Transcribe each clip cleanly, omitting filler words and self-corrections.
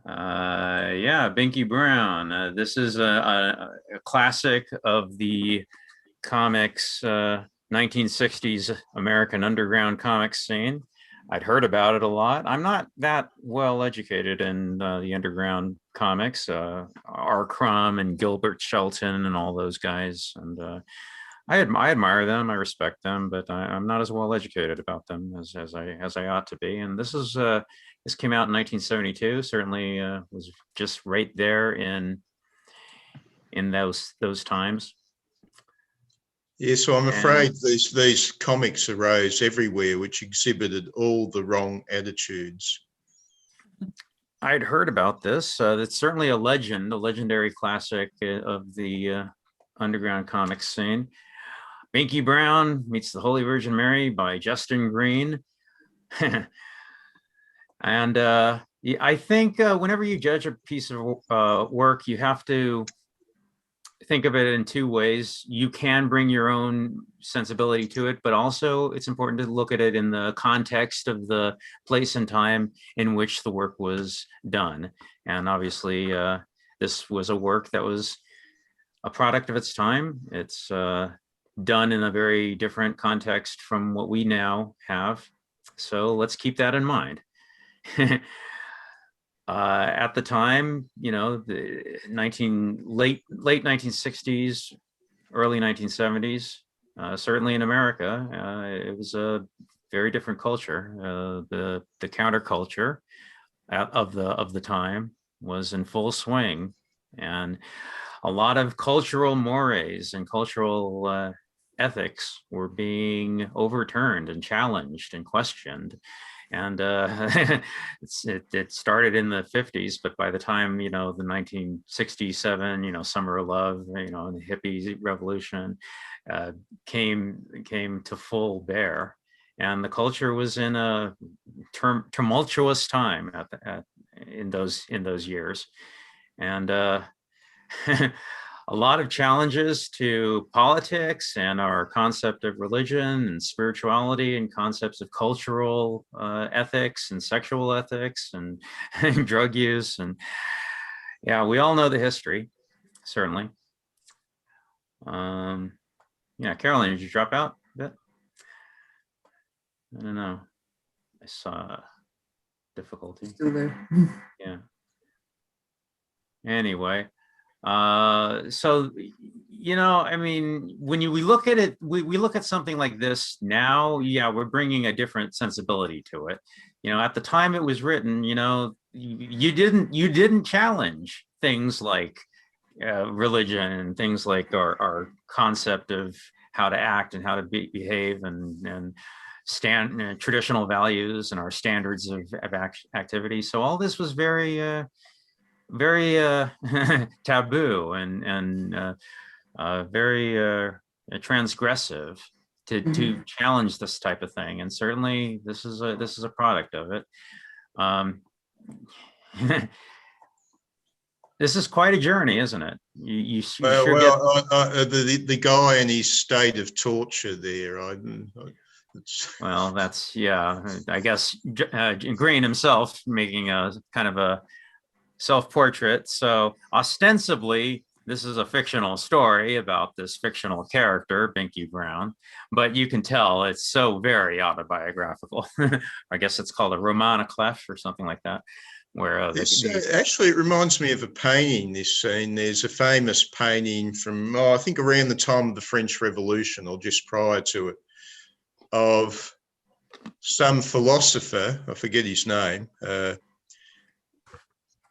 Yeah, Binky Brown. This is a classic of the comics, 1960s American underground comics scene. I'd heard about it a lot. I'm not that well educated in the underground comics. R. Crumb and Gilbert Shelton and all those guys. And I admire them. I respect them, but I'm not as well educated about them as I ought to be. And this came out in 1972. Certainly was just right there in those times. Yeah, so I'm And afraid these comics arose everywhere, which exhibited all the wrong attitudes. I'd heard about this. It's certainly a legend, a legendary classic of the underground comics scene. Binky Brown Meets the Holy Virgin Mary by Justin Green. And I think whenever you judge a piece of work, you have to think of it in two ways. You can bring your own sensibility to it, but also it's important to look at it in the context of the place and time in which the work was done. And obviously, this was a work that was a product of its time. It's done in a very different context from what we now have. So let's keep that in mind. At the time, the late 1960s, early 1970s, certainly in America, it was a very different culture. The counterculture of the time was in full swing, and a lot of cultural mores and cultural ethics were being overturned and challenged and questioned. And it started in the 50s, but by the time, the 1967, Summer of Love, and the hippie revolution uh, came to full bear. And the culture was in a tumultuous time in those years. And a lot of challenges to politics and our concept of religion and spirituality and concepts of cultural ethics and sexual ethics and drug use. And yeah, we all know the history, certainly. Yeah, Carolyn, did you drop out a bit? I don't know. I saw difficulty. Still there. Yeah. Anyway, so I mean, when we look at it, we look at something like this now. Yeah, we're bringing a different sensibility to it. At the time it was written, you didn't challenge things like religion and things like our concept of how to act and how to behave and stand traditional values and our standards of activity. So all this was very taboo and very transgressive to challenge this type of thing. And certainly this is a product of it. This is quite a journey, isn't it? The guy in his state of torture there. Well, that's, yeah, I guess Green himself making a kind of a self-portrait. So ostensibly, this is a fictional story about this fictional character, Binky Brown, but you can tell it's so very autobiographical. I guess it's called a roman à clef or something like that. Where actually, it reminds me of a painting, this scene. There's a famous painting from, I think, around the time of the French Revolution or just prior to it, of some philosopher, I forget his name,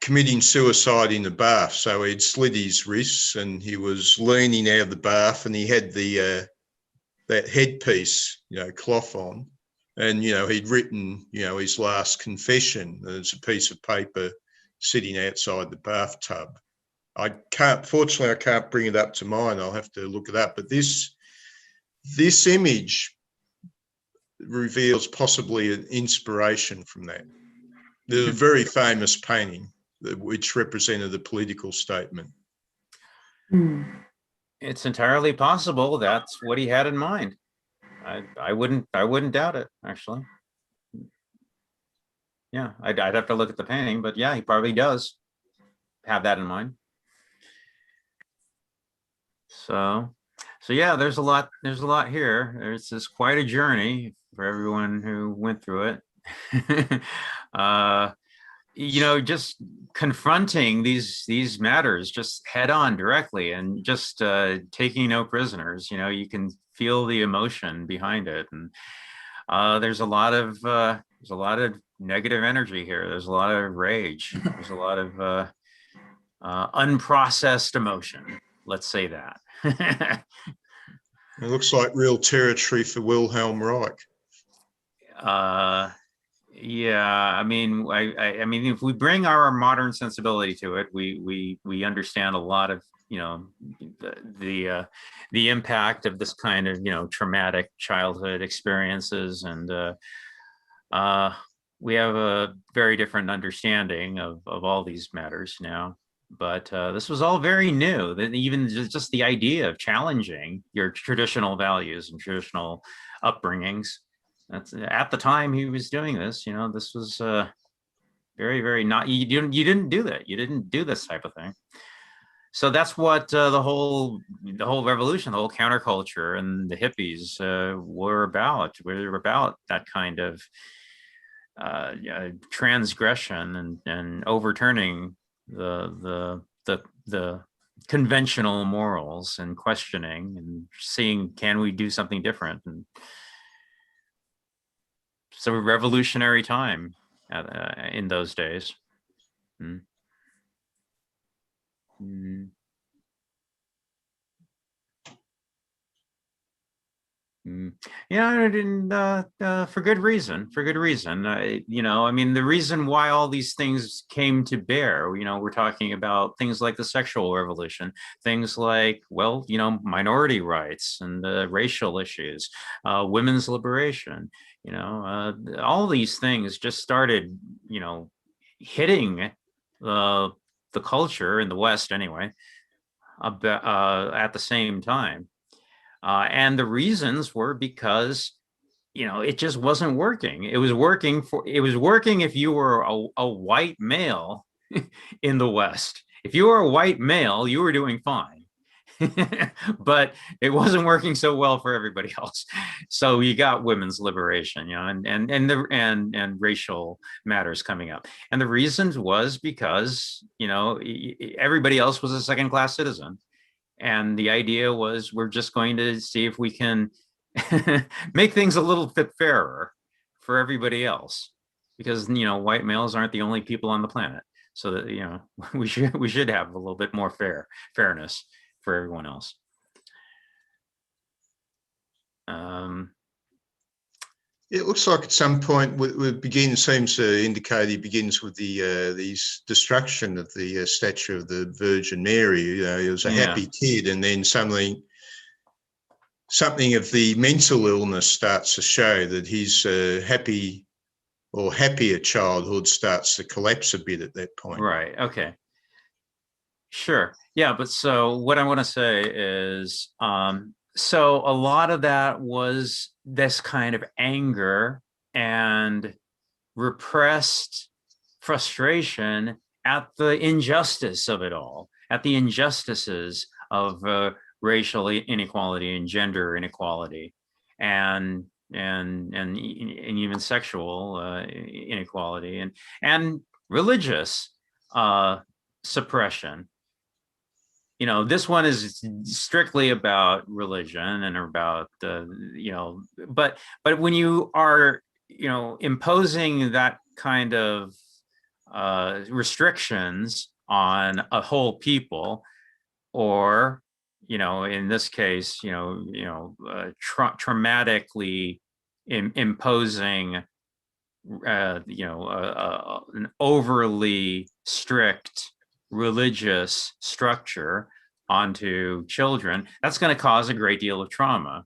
committing suicide in the bath. So he'd slit his wrists and he was leaning out of the bath and he had that headpiece, cloth on. And, he'd written, his last confession. There's a piece of paper sitting outside the bathtub. Fortunately, I can't bring it up to mind. I'll have to look it up. But this image reveals possibly an inspiration from that. There's a very famous painting which represented a political statement. It's entirely possible that's what he had in mind. I wouldn't doubt it, actually. Yeah, I'd have to look at the painting, but yeah, he probably does have that in mind. So, so yeah, there's a lot here. There's just quite a journey for everyone who went through it. uh, just confronting these matters just head on directly and just taking no prisoners. You can feel the emotion behind it, and there's a lot of negative energy here. There's a lot of rage. There's a lot of unprocessed emotion. Let's say that. It looks like real territory for Wilhelm Reich. uh, yeah, I mean, if we bring our modern sensibility to it, we understand a lot of the the impact of this kind of traumatic childhood experiences, and uh, we have a very different understanding of all these matters now. But this was all very new. That even just the idea of challenging your traditional values and traditional upbringings. That's at the time he was doing this. This was very, very not. You didn't do that. You didn't do this type of thing. So that's what the whole revolution, the whole counterculture, and the hippies were about. We were about that kind of transgression and overturning the conventional morals and questioning and seeing, can we do something different? And so a revolutionary time in those days. Mm. Mm. Mm. Yeah, I didn't, for good reason, for good reason. I mean, the reason why all these things came to bear, we're talking about things like the sexual revolution, things like, well, minority rights and racial issues, women's liberation, all these things just started, hitting the culture in the West anyway, at the same time. And the reasons were because, it just wasn't working. It was working if you were a white male in the West. If you were a white male, you were doing fine. But it wasn't working so well for everybody else. So you got women's liberation, and racial matters coming up. And the reasons was because, everybody else was a second class citizen. And the idea was, we're just going to see if we can make things a little bit fairer for everybody else, because white males aren't the only people on the planet. So that we should have a little bit more fairness for everyone else. It looks like at some point seems to indicate he begins with the destruction of the statue of the Virgin Mary. He was a happy kid, and then something of the mental illness starts to show that his happier childhood starts to collapse a bit at that point. Right. Okay. Sure. Yeah. But so what I want to say is, so a lot of that was this kind of anger and repressed frustration at the injustice of it all, at the injustices of racial inequality and gender inequality, and even sexual inequality, and religious suppression. This one is strictly about religion and about but when you are imposing that kind of restrictions on a whole people, or in this case traumatically imposing an overly strict religious structure onto children, that's going to cause a great deal of trauma.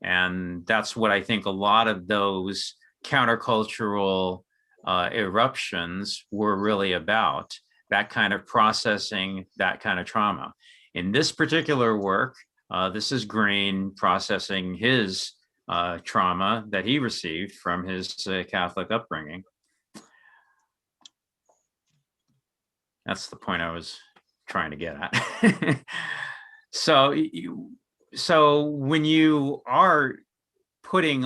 And that's what I think a lot of those countercultural eruptions were really about, that kind of processing, that kind of trauma. In this particular work, this is Green processing his trauma that he received from his Catholic upbringing. That's the point I was trying to get at. So so when you are putting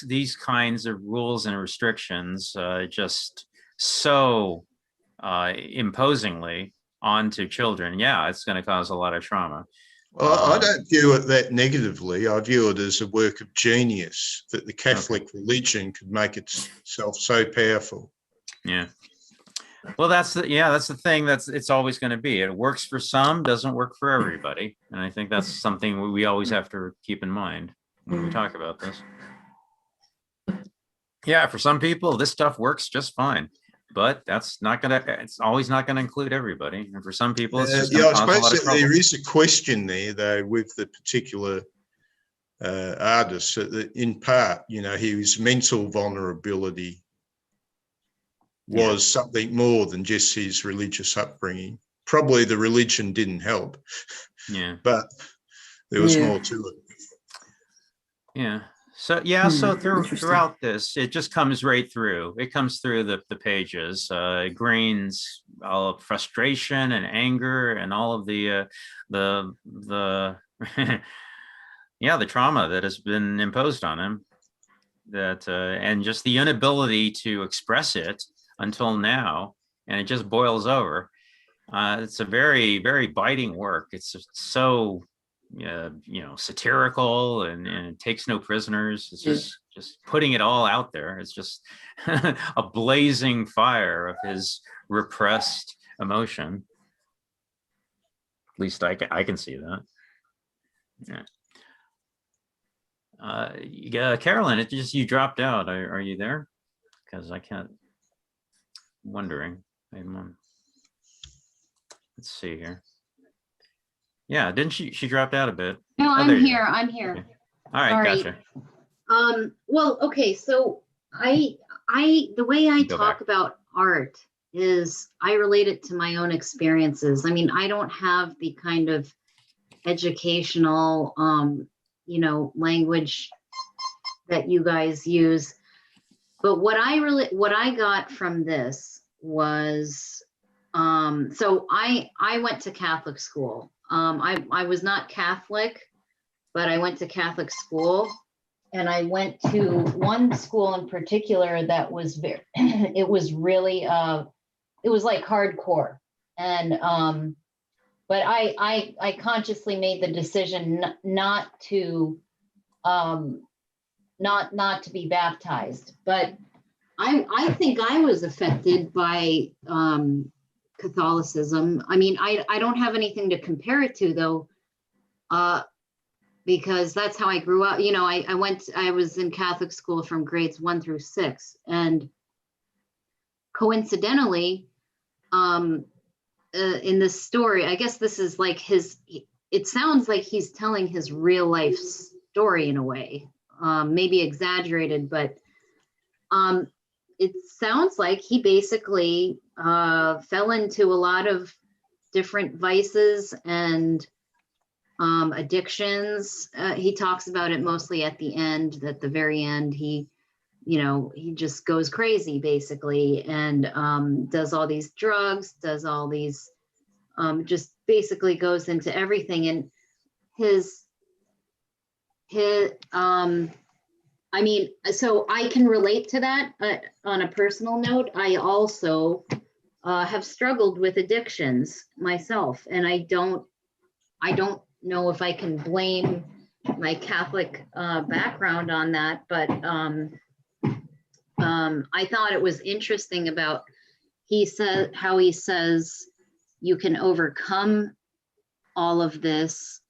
these kinds of rules and restrictions just so imposingly onto children, yeah, it's going to cause a lot of trauma. I don't view it that negatively. I view it as a work of genius that the Catholic religion could make itself so powerful. Yeah. Well, that's the thing. It's always going to be. It works for some, doesn't work for everybody, and I think that's something we always have to keep in mind when we talk about this. Yeah, for some people, this stuff works just fine, but it's always not gonna include everybody. And for some people, it's just Yeah, gonna I cause a lot suppose of that trouble. there is a question there, though, with the particular artist. In part, his mental vulnerability was something more than just his religious upbringing. Probably the religion didn't help. Yeah. But there was more to it. Yeah. So throughout this, it just comes right through. It comes through the pages. Grains all of frustration and anger and all of the yeah, the trauma that has been imposed on him. That and just the inability to express it until now, and it just boils over. It's a very, very biting work. It's just so satirical, and it takes no prisoners. It's just putting it all out there. It's just a blazing fire of his repressed emotion. At least I can see that. Yeah. Carolyn, it just, you dropped out. Are you there? Because I can't. Wondering. Let's see here. Yeah, didn't she dropped out a bit? No, I'm here. I'm here. Okay. All right, Sorry. gotcha. Well, okay, so the way I talk about art is I relate it to my own experiences. I mean, I don't have the kind of educational language that you guys use. But what I got from this was so I went to Catholic school. I was not Catholic, but I went to Catholic school, and I went to one school in particular that was it was really, it was like hardcore. And, but I consciously made the decision not to be baptized. But I think I was affected by Catholicism. I mean, I don't have anything to compare it to, though, because that's how I grew up. I was in Catholic school from grades 1 through 6, and coincidentally, in this story, I guess this is like it sounds like he's telling his real life story in a way, maybe exaggerated, but it sounds like he basically fell into a lot of different vices and addictions. He talks about it mostly at the end. At the very end, he just goes crazy basically, and does all these drugs, does all these, just basically goes into everything. And his I mean, so I can relate to that. On a personal note, I also have struggled with addictions myself, and I don't know if I can blame my Catholic background on that, but I thought it was interesting about how he says you can overcome all of this.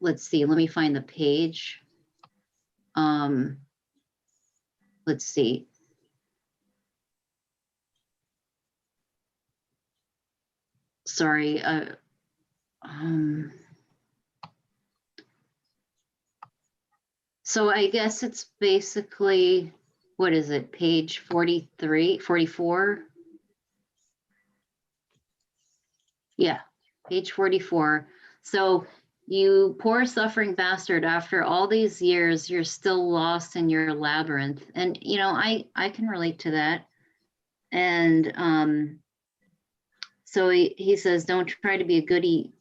Let's see, let me find the page. Let's see. Sorry. So I guess it's basically, what is it, page 43, 44? Yeah, page 44. So, you poor suffering bastard, after all these years, you're still lost in your labyrinth. And, I can relate to that. And so he says, don't try to be a goody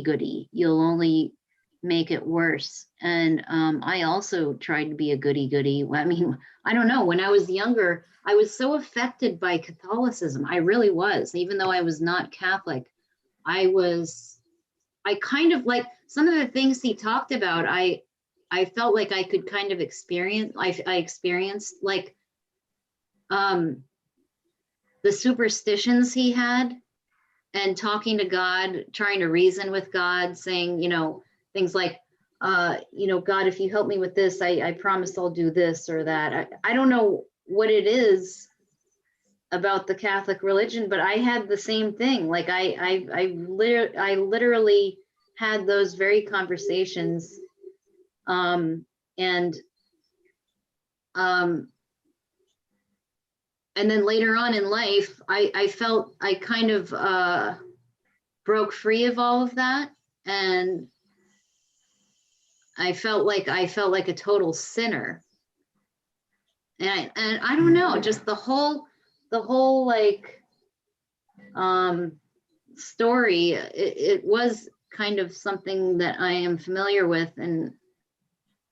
goody. You'll only make it worse. And I also tried to be a goody goody. I mean, I don't know. When I was younger, I was so affected by Catholicism. I really was. Even though I was not Catholic, I kind of like some of the things he talked about. I felt like I could kind of experience. I experienced like the superstitions he had, and talking to God, trying to reason with God, saying, things like, God, if you help me with this, I promise I'll do this or that. I don't know what it is about the Catholic religion, but I had the same thing. Like I literally had those very conversations. And then later on in life, I felt I kind of broke free of all of that. And I felt like a total sinner. And I don't know, just the whole like story, it was kind of something that I am familiar with, and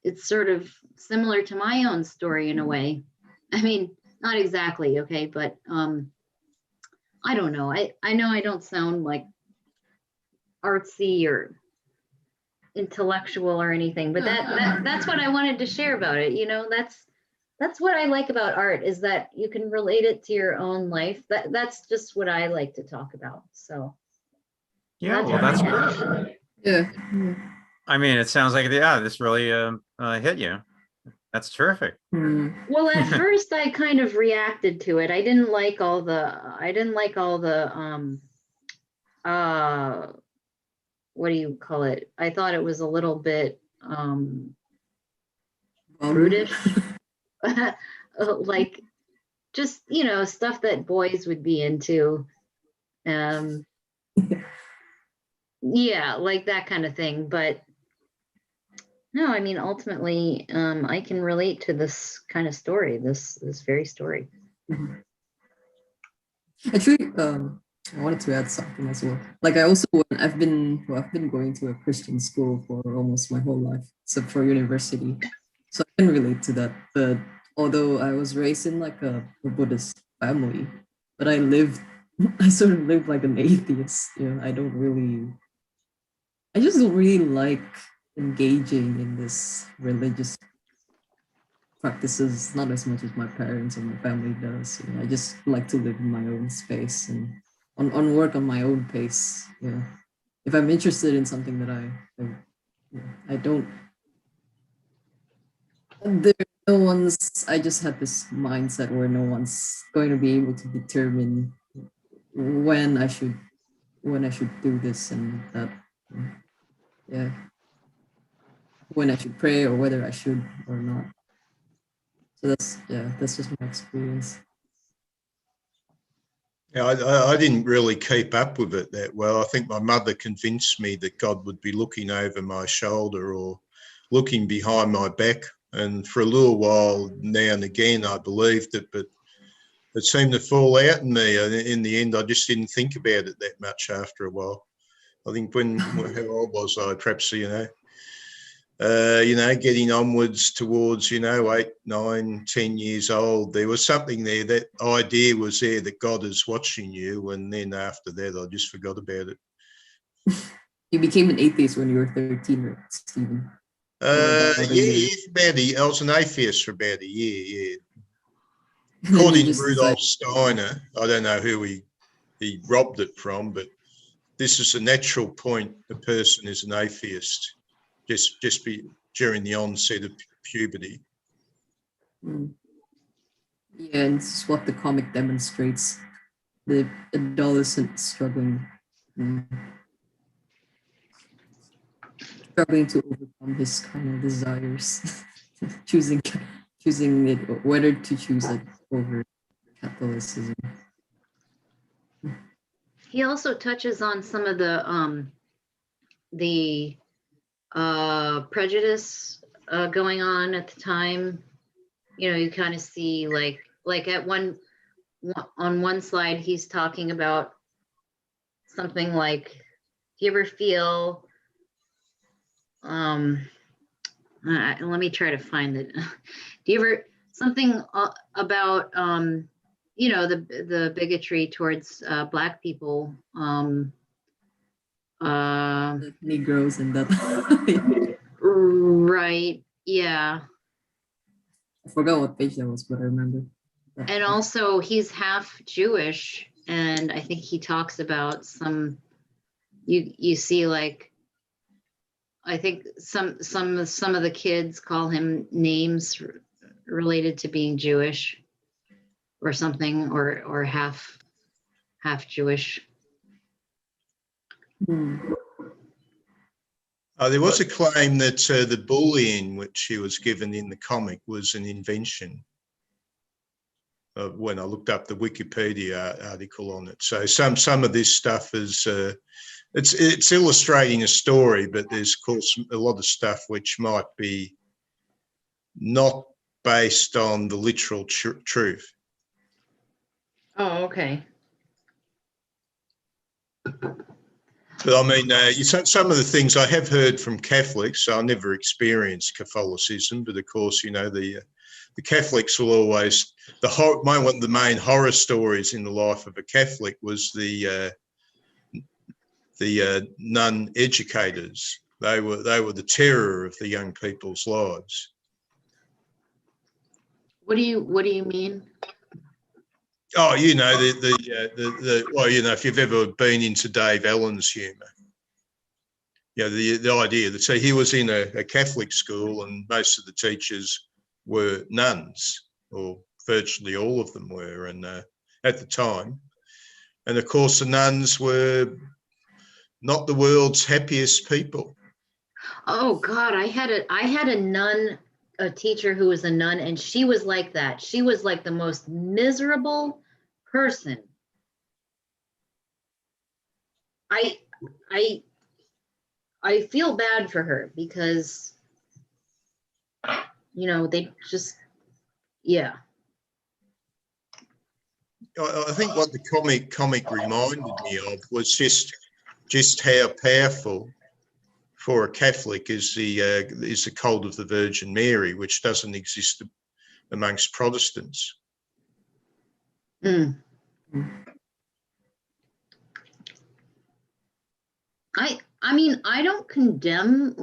it's sort of similar to my own story in a way. I mean, not exactly, okay, but I don't know. I know I don't sound like artsy or intellectual or anything, but that's what I wanted to share about it. That's what I like about art, is that you can relate it to your own life. That's just what I like to talk about. So Yeah, well, that's great. Yeah. I mean, it sounds like, yeah, this really hit you. That's terrific. Well, at first I kind of reacted to it. I didn't like all the what do you call it? I thought it was a little bit prudish. Like just, stuff that boys would be into. Yeah, like that kind of thing. But no, I mean, ultimately, I can relate to this kind of story, this very story. Actually, I wanted to add something as well. Like I've been going to a Christian school for almost my whole life, except for university. So I can relate to that. But although I was raised in like a Buddhist family, but I sort of lived like an atheist. I just don't really like engaging in this religious practices, not as much as my parents or my family does. I just like to live in my own space and on work on my own pace. If I'm interested in something that I don't, I just had this mindset where no one's going to be able to determine when I should do this and that. Yeah. When I should pray or whether I should or not. So that's just my experience. Yeah, I didn't really keep up with it that well. I think my mother convinced me that God would be looking over my shoulder or looking behind my back. And for a little while now and again, I believed it, but it seemed to fall out in me. And in the end, I just didn't think about it that much after a while. I think how old was I? Perhaps, getting onwards towards, 8, 9, 10 years old, there was something there, that idea was there that God is watching you. And then after that, I just forgot about it. You became an atheist when you were 13, right, Stephen? I was an atheist for about a year, yeah. According to Rudolf Steiner, I don't know who he robbed it from, but this is a natural point. A person is an atheist. Just be during the onset of puberty. Yeah, and this is what the comic demonstrates: the adolescent struggling to overcome his kind of desires, choosing it, whether to choose it over Catholicism. He also touches on some of the prejudice going on at the time. You kind of see like at one on one slide, he's talking about something like, do you ever feel, let me try to find it. Do you ever, something about, the bigotry towards Black people, The Negroes and that. right, yeah. I forgot what page that was, but I remember. that. And also he's half Jewish, and I think he talks about some, you see, like, I think some of the kids call him names related to being Jewish or something, or half Jewish. Hmm. There was a claim that the bullying which he was given in the comic was an invention. When I looked up the Wikipedia article on it, so some of this stuff is it's illustrating a story, but there's of course a lot of stuff which might be not based on the literal truth. Oh, okay. But I mean, some of the things I have heard from Catholics. I never experienced Catholicism, but of course, the Catholics will always one of the main horror stories in the life of a Catholic was the nun educators. They were the terror of the young people's lives. What do you mean? Oh, well, if you've ever been into Dave Allen's humour, the idea that, so he was in a Catholic school and most of the teachers were nuns, or virtually all of them were, and at the time, and of course the nuns were not the world's happiest people. Oh God, I had a nun, a teacher who was a nun, and she was like that. She was like the most miserable person. I feel bad for her because, they just, yeah. I think what the comic reminded me of was just how powerful for a Catholic is the cult of the Virgin Mary, which doesn't exist amongst Protestants. Mm. I mean, I don't condemn,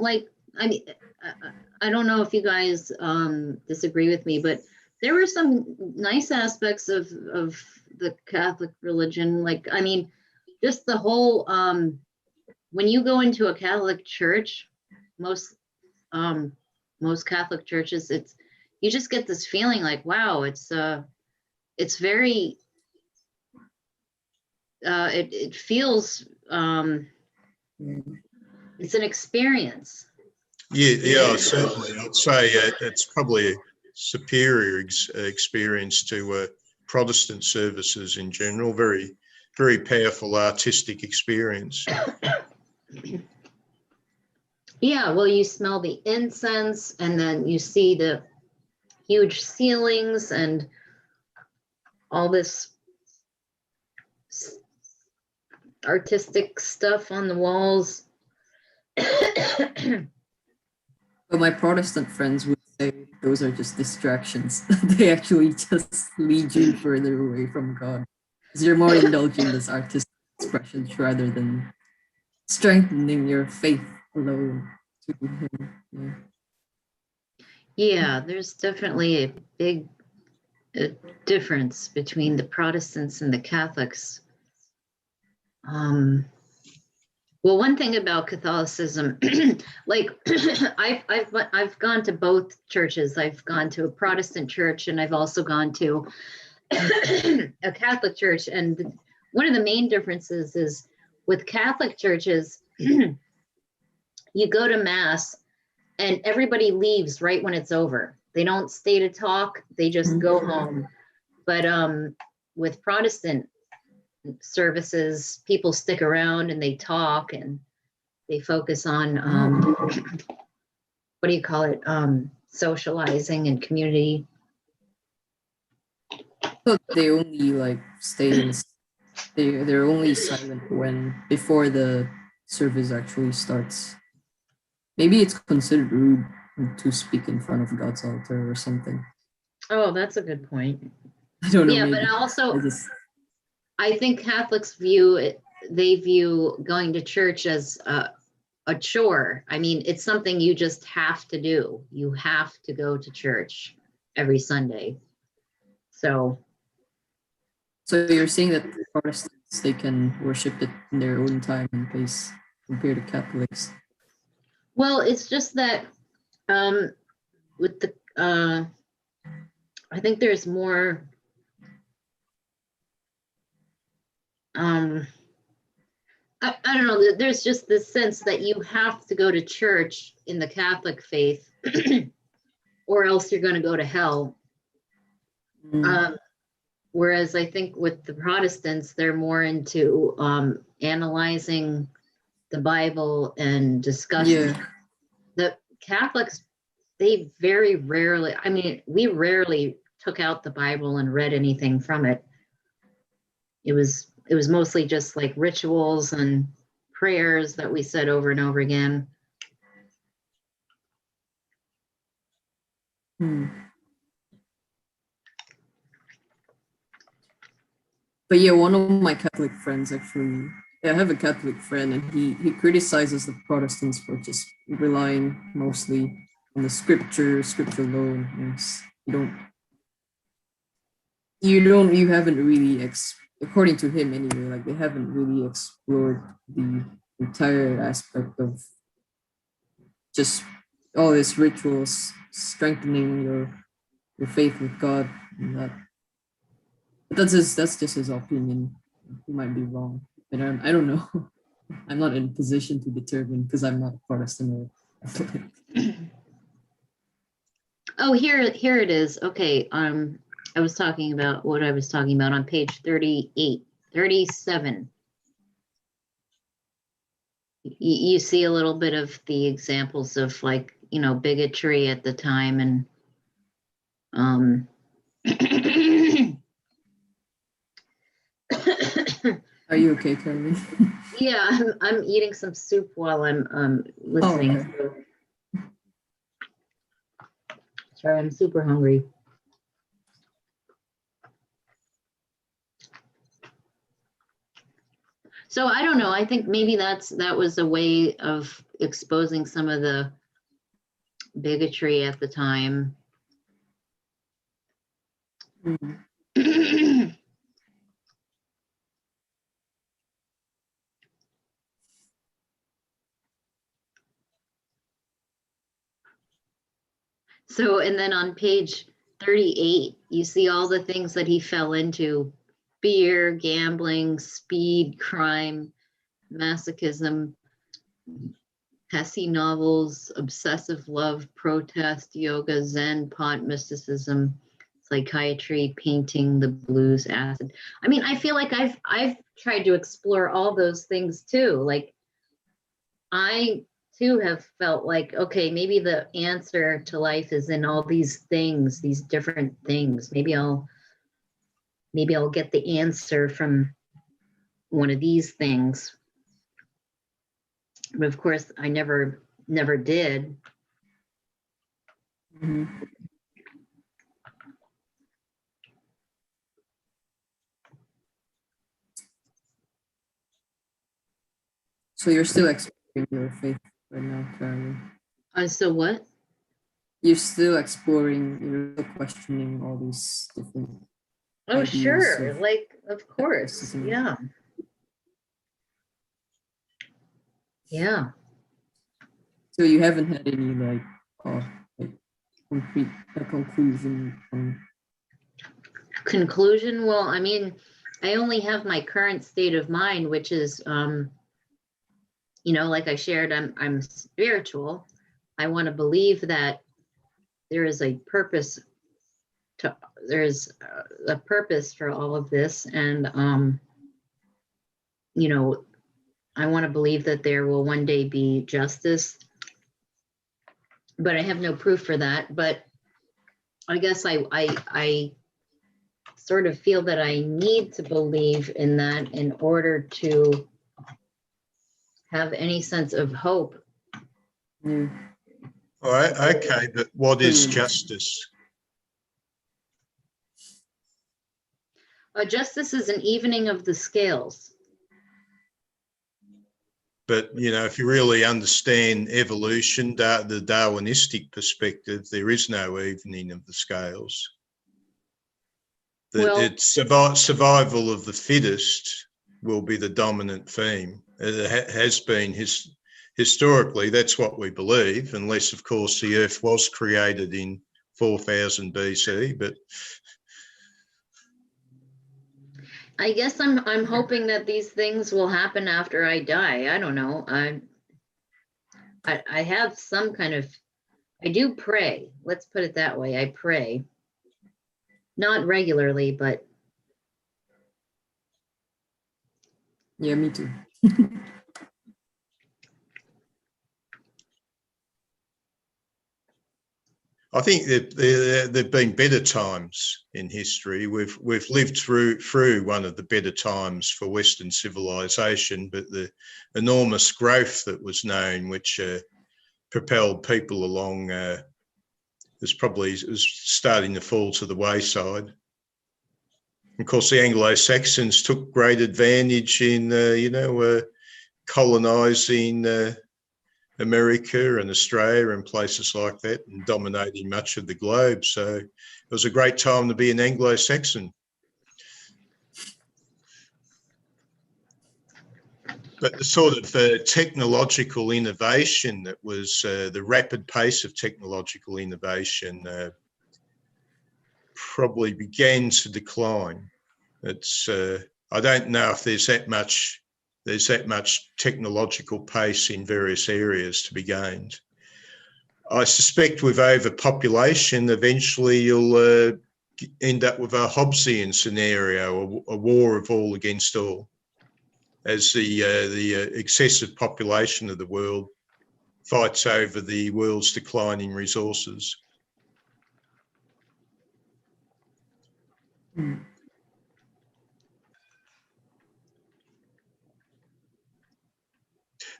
I don't know if you guys disagree with me, but there were some nice aspects of the Catholic religion. Like, I mean, just the whole, when you go into a Catholic church, most Catholic churches, you just get this feeling like, wow, it's very, it feels, it's an experience. Yeah, certainly. I'd say it's probably a superior experience to Protestant services in general. Very, very powerful artistic experience. Yeah, well, you smell the incense, and then you see the huge ceilings and all this artistic stuff on the walls. But my Protestant friends would say those are just distractions. They actually just lead you further away from God. Because you're more indulging this artistic expressions rather than strengthening your faith alone to Him. Yeah, there's definitely a big difference between the Protestants and the Catholics. Well, one thing about Catholicism, like I've gone to both churches. I've gone to a Protestant church, and I've also gone to a Catholic church. And one of the main differences is with Catholic churches, you go to Mass and everybody leaves right when it's over. They don't stay to talk, they just go home. But with Protestant services, people stick around and they talk and they focus on what do you call it, socializing and community. thought they only like stay in. They're only silent when before the service actually starts. Maybe it's considered rude to speak in front of God's altar or something. Oh, that's a good point. I don't know. Yeah, maybe. but also, I just I think Catholics view it, they view going to church as a chore. I mean, it's something you just have to do. You have to go to church every Sunday. So, you're saying that Protestants, they can worship it in their own time and place compared to Catholics. well, it's just that with the, I think there's more, I don't know, there's just this sense that you have to go to church in the Catholic faith or else you're going to go to hell. Mm, Whereas I think with the Protestants, they're more into analyzing the Bible and discussing. yeah. The Catholics, they very rarely, I mean, we rarely took out the Bible and read anything from it. It was mostly just like rituals and prayers that we said over and over again. Hmm. But yeah, one of my Catholic friends actually, I have a Catholic friend, and he criticizes the Protestants for just relying mostly on the scripture alone. You haven't really according to him anyway, like they haven't really explored the entire aspect of just all these rituals, strengthening your faith with God, and that. But that's just his opinion. He might be wrong, but I don't know. I'm not in a position to determine because I'm not a Protestant or Catholic. Oh, here it is. Okay, I was talking about what I was talking about on page 38, 37. You see a little bit of the examples of like, bigotry at the time and Are you okay, Carly? yeah, I'm eating some soup while I'm listening. okay. Sorry, I'm super hungry. So I don't know. I think maybe that was a way of exposing some of the bigotry at the time. Mm. So, and then on page 38, you see all the things that he fell into: beer, gambling, speed, crime, masochism, Hesse novels, obsessive love, protest, yoga, Zen, pot, mysticism, psychiatry, painting, the blues, acid. I mean, I feel like I've tried to explore all those things too. Like I too have felt like, okay, maybe the answer to life is in all these things, these different things. Maybe I'll get the answer from one of these things. But of course, I never did. Mhm. So you're still exploring your faith right now, Carly. So what? You're still exploring, you're still questioning all these different Oh, ideas sure. of Like, of course. Catholicism. Yeah. Yeah. So you haven't had any like concrete conclusion from. Conclusion. Well, I mean, I only have my current state of mind, which is, like I shared, I'm spiritual. I want to believe that there is a purpose there's a purpose for all of this. And, I want to believe that there will one day be justice, but I have no proof for that. But I guess I sort of feel that I need to believe in that in order to have any sense of hope. Yeah. All right, okay, but what is Hmm. justice? Justice is an evening of the scales. But, you know, if you really understand evolution, the Darwinistic perspective, there is no evening of the scales. Well- It's survival of the fittest will be the dominant theme. It has been historically, that's what we believe, unless, of course, the Earth was created in 4000 BC. But I guess I'm hoping that these things will happen after I die. I don't know. I have some kind of, I do pray. Let's put it that way. I pray. Not regularly, but Yeah, me too. I think that there've been better times in history. We've lived through one of the better times for Western civilization, but the enormous growth that was known, which propelled people along, was starting to fall to the wayside. Of course, the Anglo-Saxons took great advantage in, colonising America and Australia and places like that, and dominating much of the globe. So it was a great time to be an Anglo-Saxon. But the sort of technological innovation that was the rapid pace of technological innovation probably began to decline. It's I don't know if there's that much technological pace in various areas to be gained. I suspect with overpopulation, eventually you'll end up with a Hobbesian scenario, a war of all against all, as the excessive population of the world fights over the world's declining resources. Hmm.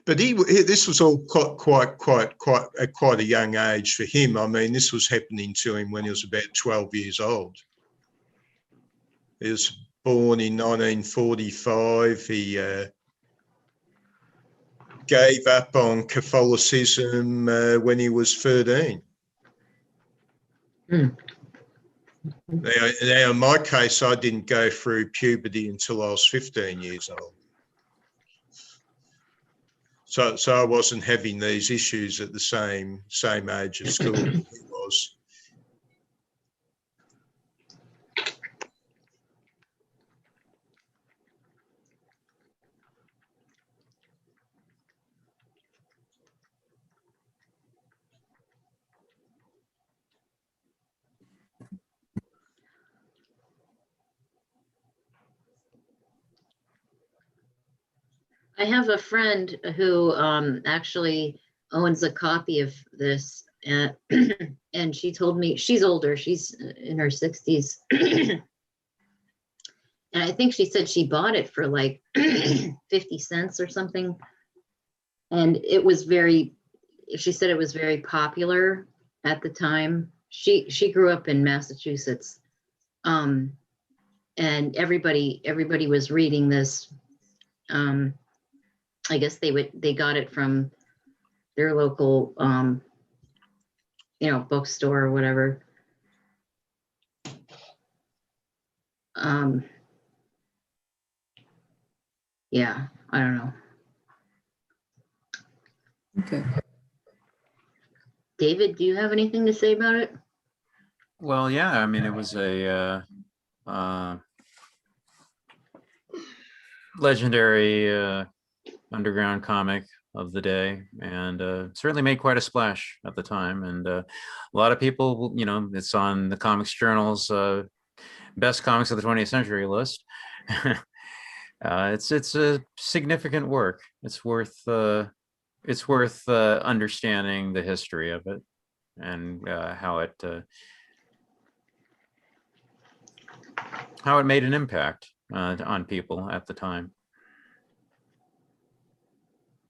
But this was all quite a young age for him. I mean, this was happening to him when he was about 12 years old. He was born in 1945. He gave up on Catholicism when he was 13. Hmm. Now, in my case, I didn't go through puberty until I was 15 years old. So I wasn't having these issues at the same age of school as he was. I have a friend who actually owns a copy of this, and, and she told me, she's older, she's in her 60s. And I think she said she bought it for like 50 cents or something. And it was she said it was very popular at the time. She grew up in Massachusetts. And everybody was reading this. I guess they got it from their local, bookstore or whatever. Yeah, I don't know. Okay. David, do you have anything to say about it? Well, yeah, I mean, it was a legendary underground comic of the day, and certainly made quite a splash at the time. And a lot of people, it's on the Comics Journal's best comics of the 20th century list. It's a significant work. It's worth understanding the history of it and how it how it made an impact on people at the time.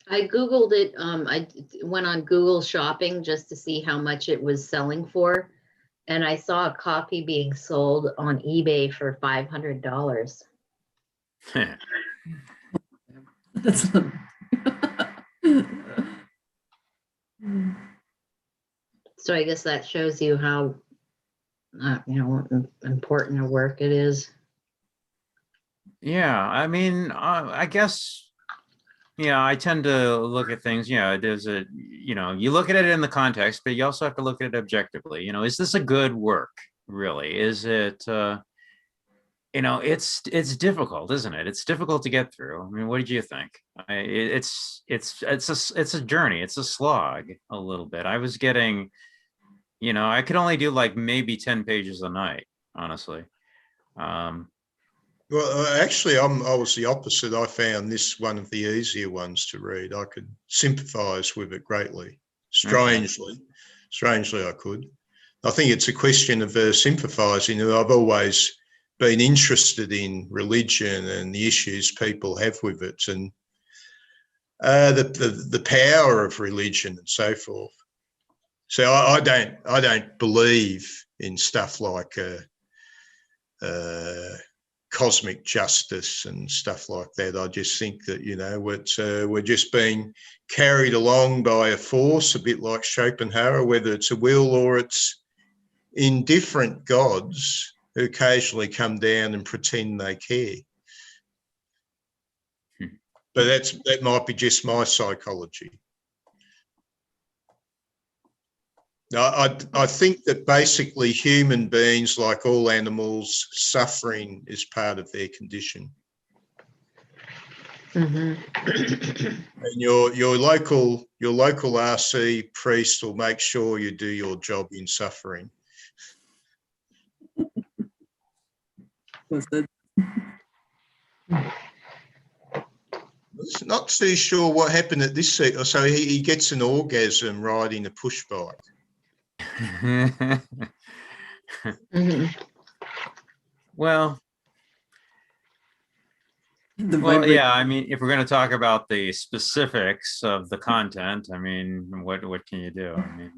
I Googled it. I went on Google Shopping just to see how much it was selling for. And I saw a copy being sold on eBay for $500. That's not. So I guess that shows you how, important a work it is. Yeah, I mean, I guess, yeah, I tend to look at things, there's you look at it in the context, but you also have to look at it objectively. Is this a good work, really? Is it, it's difficult, isn't it? It's difficult to get through. I mean, what did you think? It's a journey. It's a slog a little bit. I was getting, I could only do like maybe 10 pages a night, honestly. Well, actually, I was the opposite. I found this one of the easier ones to read. I could sympathise with it greatly. Strangely, I could. I think it's a question of sympathising. I've always been interested in religion and the issues people have with it, and the power of religion and so forth. So I don't believe in stuff like cosmic justice and stuff like that. I just think that we're just being carried along by a force, a bit like Schopenhauer, whether it's a will or it's indifferent gods who occasionally come down and pretend they care. But that might be just my psychology. I think that basically human beings, like all animals, suffering is part of their condition. Mm-hmm. And your local RC priest will make sure you do your job in suffering. Was that? Not too sure what happened at this seat. So he gets an orgasm riding a push bike. Mm-hmm. Well, yeah, I mean, if we're going to talk about the specifics of the content, I mean, what can you do? I mean,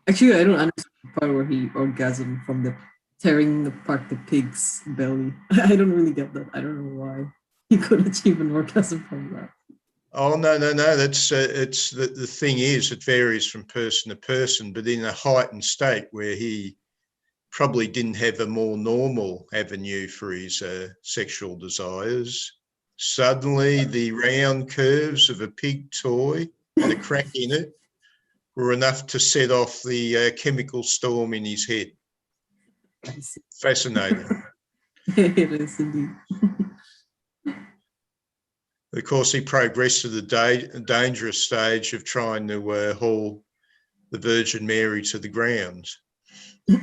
actually, I don't understand the part where he orgasmed from the tearing apart the pig's belly. I don't really get that. I don't know why he could achieve an orgasm from that. Oh, no. That's it's the thing is, it varies from person to person, but in a heightened state where he probably didn't have a more normal avenue for his sexual desires, suddenly the round curves of a pig toy and a crack in it were enough to set off the chemical storm in his head. Fascinating. It is indeed. Of course, he progressed to the dangerous stage of trying to haul the Virgin Mary to the ground in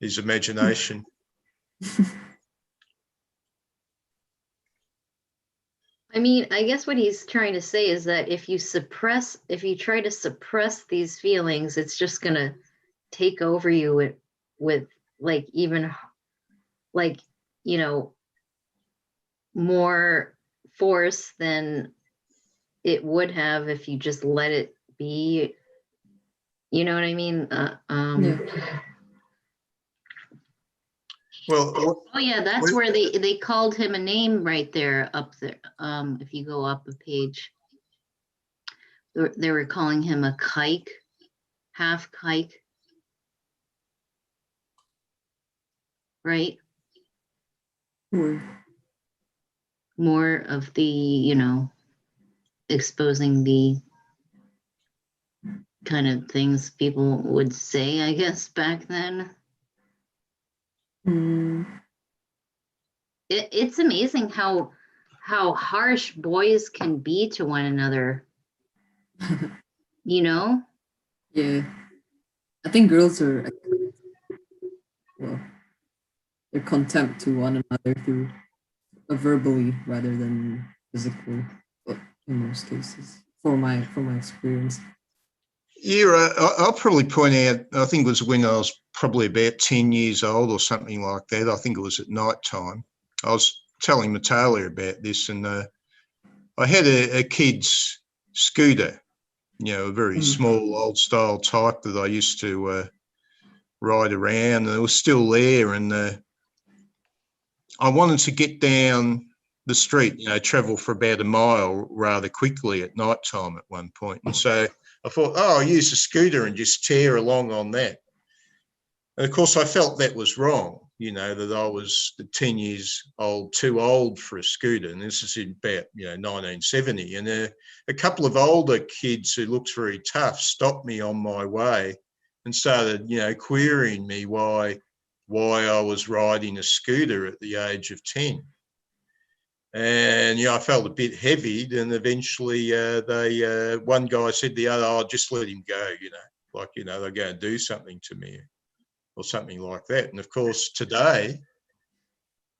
his imagination. I mean, I guess what he's trying to say is that if you try to suppress these feelings, it's just going to take over you with like, even like, more force than it would have if you just let it be. You know what I mean? Yeah. Well, oh yeah, that's where they called him a name right there up there. If you go up a page, they were calling him a kike, half kike, right? More of the, exposing the kind of things people would say, I guess, back then. It's amazing how harsh boys can be to one another. Yeah. I think girls are, they're contempt to one another through verbally rather than physically, but in most cases, for my experience. Yeah, I'll probably point out, I think it was when I was probably about 10 years old or something like that. I think it was at night time. I was telling Matalia about this, and I had a kid's scooter, a very small old style type that I used to ride around, and it was still there. And I wanted to get down the street, travel for about a mile rather quickly at night time at one point. And so I thought, I'll use the scooter and just tear along on that. And of course, I felt that was wrong, that I was 10 years old, too old for a scooter. And this is in about, 1970. And a couple of older kids who looked very tough stopped me on my way and started, querying me why I was riding a scooter at the age of 10. And, I felt a bit heavy. And eventually one guy said to the other, "Oh, just let him go, they're going to do something to me," or something like that. And of course, today,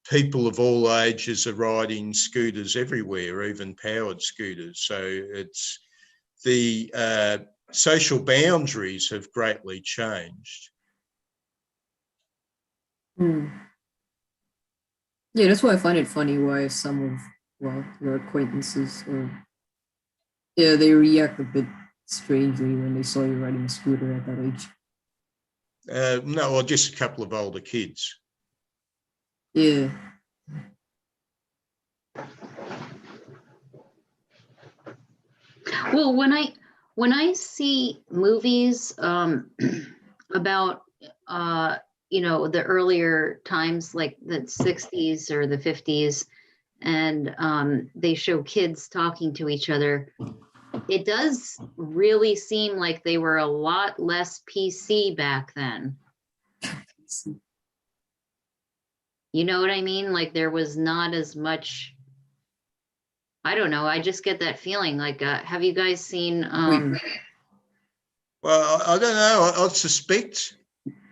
people of all ages are riding scooters everywhere, even powered scooters. So it's the social boundaries have greatly changed. Yeah, that's why I find it funny why some of, your acquaintances they react a bit strangely when they saw you riding a scooter at that age. No, well, just a couple of older kids. Yeah. Well, when I see movies about the earlier times, like the 60s or the 50s, and they show kids talking to each other, it does really seem like they were a lot less PC back then. You know what I mean? Like there was not as much, I don't know, I just get that feeling. Like, have you guys seen Well, I don't know. I suspect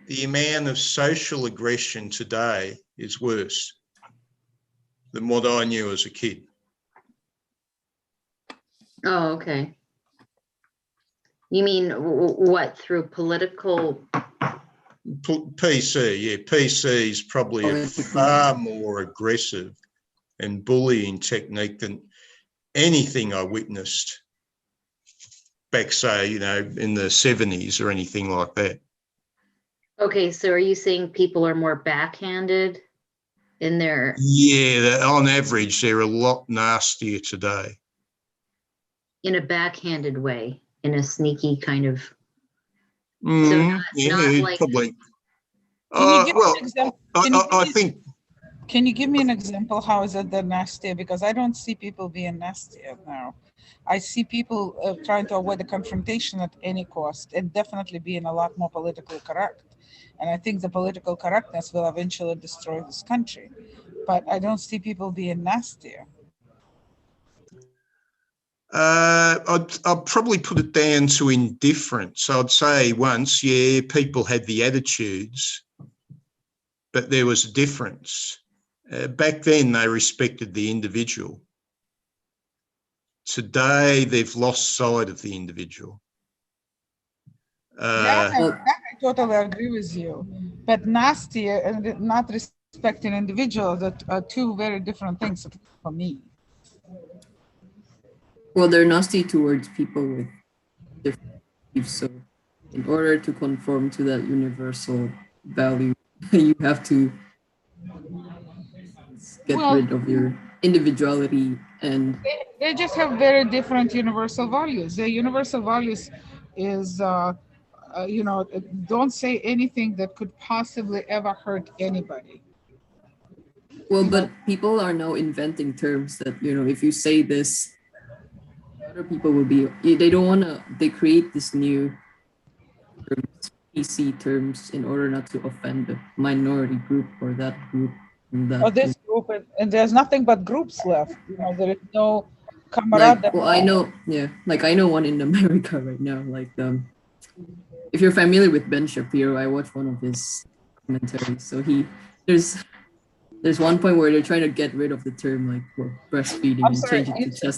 the amount of social aggression today is worse than what I knew as a kid. Oh, okay. You mean what, through political? PC, yeah. PC is probably a far more aggressive and bullying technique than anything I witnessed back, say, in the 70s or anything like that. Okay, so are you saying people are more backhanded in their? Yeah, on average, they're a lot nastier today. In a backhanded way, in a sneaky kind of. Yeah, like, probably. Can you give me an example? I think. Can you give me an example? How is it they're nastier? Because I don't see people being nastier now. I see people trying to avoid the confrontation at any cost, and definitely being a lot more politically correct. And I think the political correctness will eventually destroy this country. But I don't see people being nastier. I'd probably put it down to indifference. I'd say once, people had the attitudes, but there was a difference. Back then, they respected the individual. Today, they've lost sight of the individual. That I totally agree with you. But nastier and not respecting individuals are two very different things for me. Well, they're nasty towards people with different beliefs. So in order to conform to that universal value, you have to get rid of your individuality. And they just have very different universal values. Their universal values is don't say anything that could possibly ever hurt anybody. Well, but people are now inventing terms that, if you say this, other people will be, they don't want to, they create this new terms, PC terms, in order not to offend the minority group or that group. Or this group, and there's nothing but groups left. There is no camaraderie. Well, I know one in America right now. If you're familiar with Ben Shapiro, I watched one of his commentaries. So there's one point where they're trying to get rid of the term breastfeeding and change it to